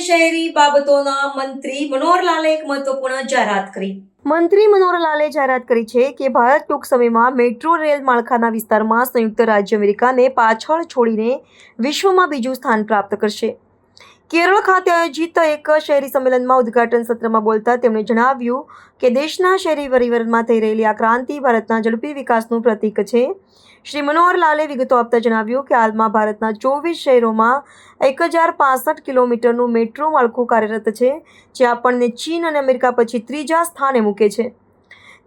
શહેરી બાબતોના મંત્રી મનોહરલાલે એક મહત્વપૂર્ણ જાહેરાત કરી. મંત્રી મનોહરલાલે જાહેરાત કરી છે કે ભારત ટૂંક સમયમાં મેટ્રો રેલ માળખાના વિસ્તારમાં સંયુક્ત રાજ્ય અમેરિકાને પાછળ છોડીને વિશ્વમાં બીજું સ્થાન પ્રાપ્ત કરશે. કેરળ ખાતે આયોજિત એક શહેરી સંમેલનમાં ઉદ્ઘાટન સત્રમાં બોલતા તેમણે જણાવ્યું કે દેશના શહેરી પરિવહનમાં થઈ રહેલી આ ક્રાંતિ ભારતના ઝડપી વિકાસનું પ્રતીક છે. શ્રી મનોહરલાલે વિગતો આપતા જણાવ્યું કે હાલમાં ભારતના 24 શહેરોમાં 1065 કિલોમીટરનું મેટ્રો માળખું કાર્યરત છે, જે આપણને ચીન અને અમેરિકા પછી ત્રીજા સ્થાને મૂકે છે.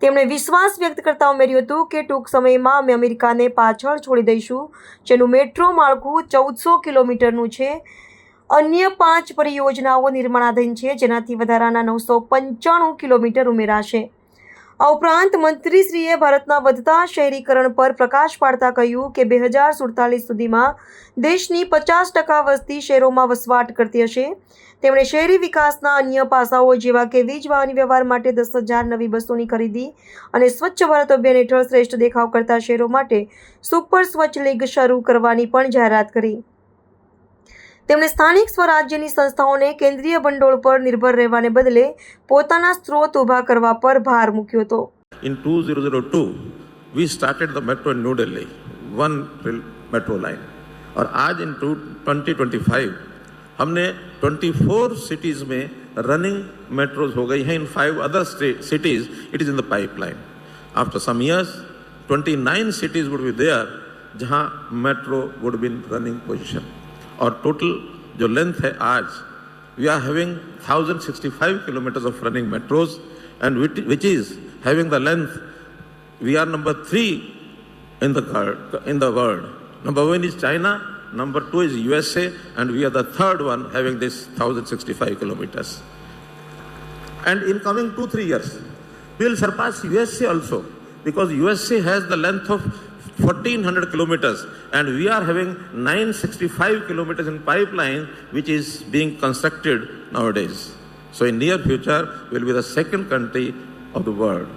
તેમણે વિશ્વાસ વ્યક્ત કરતા ઉમેર્યું હતું કે ટૂંક સમયમાં અમે અમેરિકાને પાછળ છોડી દઈશું, જેનું મેટ્રો માળખું 1400 કિલોમીટરનું છે. અન્ય 5 પરિયોજનાઓ નિર્માણાધીન છે, જેનાથી વધારાના 995 કિલોમીટર ઉમેરાશે. આ ઉપરાંત મંત્રીશ્રીએ ભારતના વધતા શહેરીકરણ પર પ્રકાશ પાડતા કહ્યું કે 2047 સુધીમાં દેશની 50% વસ્તી શહેરોમાં વસવાટ કરતી હશે. તેમણે શહેરી વિકાસના અન્ય પાસાઓ જેવા કે વીજ વાહન વ્યવહાર માટે 10,000 નવી બસોની ખરીદી અને સ્વચ્છ ભારત અભિયાન હેઠળ શ્રેષ્ઠ દેખાવ કરતા શહેરો માટે સુપર સ્વચ્છ લીગ શરૂ કરવાની પણ જાહેરાત કરી. તેમણે સ્થાનિક સ્વરાજ્યની સંસ્થાઓને કેન્દ્રીય ભંડોળ પર નિર્ભર રહેવાને બદલે પોતાના સ્ત્રોત ઊભા કરવા પર ભાર મૂક્યો હતો. In 2002, we started the metro in New Delhi, one metro line. और आज in 2025 हमने 24 cities में running metros हो गई हैं. In 5 other cities it is in the pipeline. After some years, 29 cities would be there जहाँ metro would be in running position. और total जो लेंथ है आज we are having 1065 kilometers of running metros and which is having the length we are number 3 in the world. Number 1 is China, number 2 is USA, and we are the third one having this 1065 kilometers. And in coming 2-3 years we will surpass USA also, because USA has the length of 1400 kilometers and we are having 965 kilometers in pipeline which is being constructed nowadays. So in near future we will be the second country of the world.